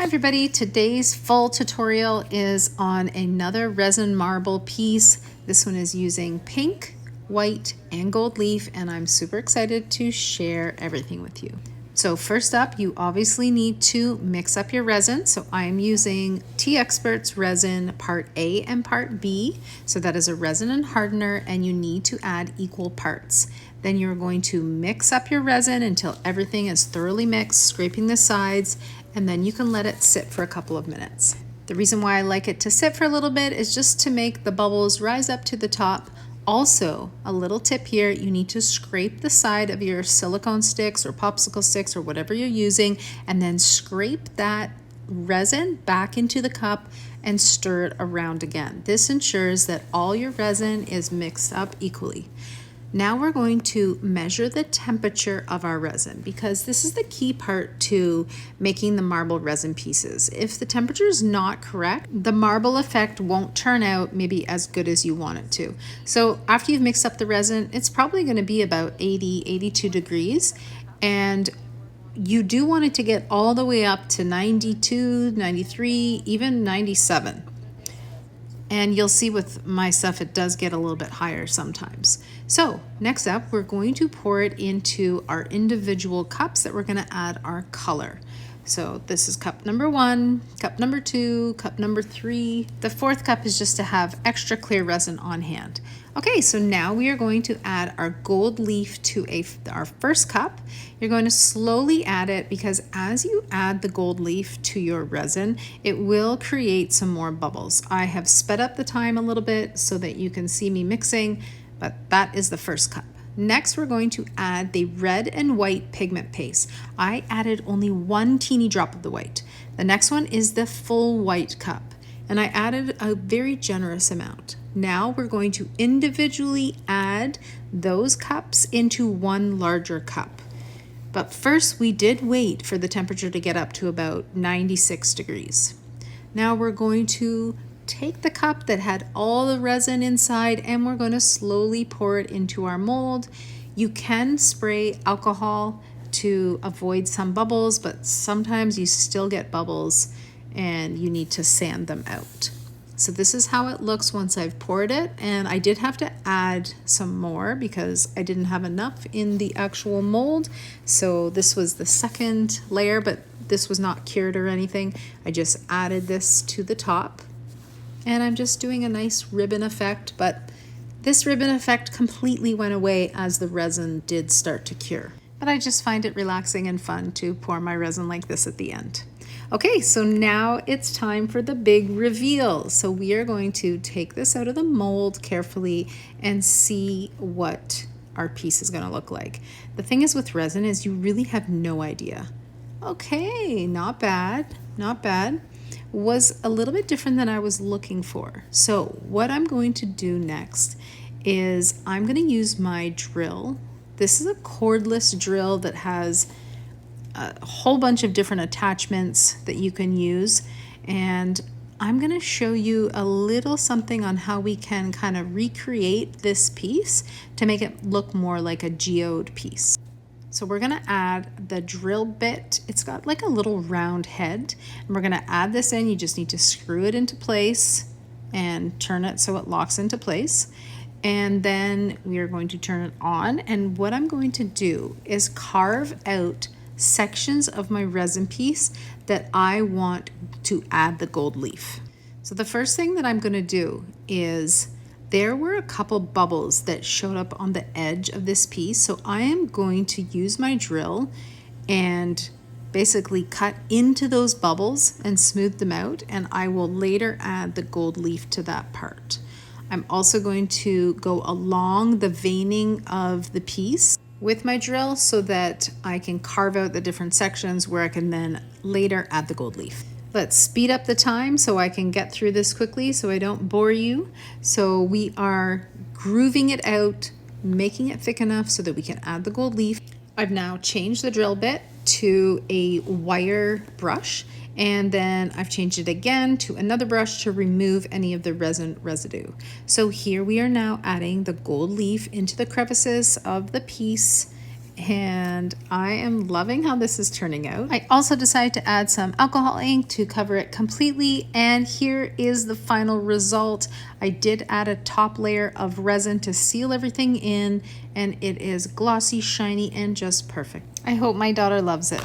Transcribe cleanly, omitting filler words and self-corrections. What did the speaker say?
everybody, today's full tutorial is on another resin marble piece. This one is using pink, white, and gold leaf, and I'm super excited to share everything with you. So first up, you obviously need to mix up your resin. So I'm using Tea Expert's resin part A and part B. So that is a resin and hardener, and you need to add equal parts. Then you're going to mix up your resin until everything is thoroughly mixed, scraping the sides, and then you can let it sit for a couple of minutes. The reason why I like it to sit for a little bit is just to make the bubbles rise up to the top. Also, a little tip here, you need to scrape the side of your silicone sticks or popsicle sticks or whatever you're using, and then scrape that resin back into the cup and stir it around again. This ensures that all your resin is mixed up equally. Now we're going to measure the temperature of our resin, because this is the key part to making the marble resin pieces. If the temperature is not correct, the marble effect won't turn out maybe as good as you want it to. So after you've mixed up the resin, it's probably going to be about 80, 82 degrees. And you do want it to get all the way up to 92, 93, even 97. And you'll see with my stuff, it does get a little bit higher sometimes. So next up, we're going to pour it into our individual cups that we're gonna add our color. So this is cup number 1, cup number 2, cup number 3. The 4th cup is just to have extra clear resin on hand. Okay, so now we are going to add our gold leaf to our first cup. You're going to slowly add it, because as you add the gold leaf to your resin, it will create some more bubbles. I have sped up the time a little bit so that you can see me mixing, but that is the first cup. Next, we're going to add the red and white pigment paste. I added only 1 teeny drop of the white. The next one is the full white cup, and I added a very generous amount. Now we're going to individually add those cups into one larger cup. But first, we did wait for the temperature to get up to about 96 degrees. Now we're going to take the cup that had all the resin inside, and we're going to slowly pour it into our mold. You can spray alcohol to avoid some bubbles, but sometimes you still get bubbles and you need to sand them out. So this is how it looks once I've poured it, and I did have to add some more because I didn't have enough in the actual mold. So this was the second layer, but this was not cured or anything. I just added this to the top. And I'm just doing a nice ribbon effect, but this ribbon effect completely went away as the resin did start to cure. But I just find it relaxing and fun to pour my resin like this at the end. Okay, so now it's time for the big reveal. So we are going to take this out of the mold carefully and see what our piece is gonna look like. The thing is with resin is you really have no idea. Okay, not bad, not bad. Was a little bit different than I was looking for. So what I'm going to do next is I'm going to use my drill. This is a cordless drill that has a whole bunch of different attachments that you can use, and I'm going to show you a little something on how we can kind of recreate this piece to make it look more like a geode piece. So we're gonna add the drill bit. It's got like a little round head, and we're gonna add this in. You just need to screw it into place and turn it so it locks into place. And then we are going to turn it on. And what I'm going to do is carve out sections of my resin piece that I want to add the gold leaf. So the first thing that I'm gonna do is, there were a couple bubbles that showed up on the edge of this piece. So I am going to use my drill and basically cut into those bubbles and smooth them out. And I will later add the gold leaf to that part. I'm also going to go along the veining of the piece with my drill so that I can carve out the different sections where I can then later add the gold leaf. Let's speed up the time so I can get through this quickly so I don't bore you. So we are grooving it out, making it thick enough so that we can add the gold leaf. I've now changed the drill bit to a wire brush, and then I've changed it again to another brush to remove any of the resin residue. So here we are now adding the gold leaf into the crevices of the piece, and I am loving how this is turning out. I also decided to add some alcohol ink to cover it completely, and here is the final result. I did add a top layer of resin to seal everything in, and it is glossy, shiny, and just perfect. I hope my daughter loves it.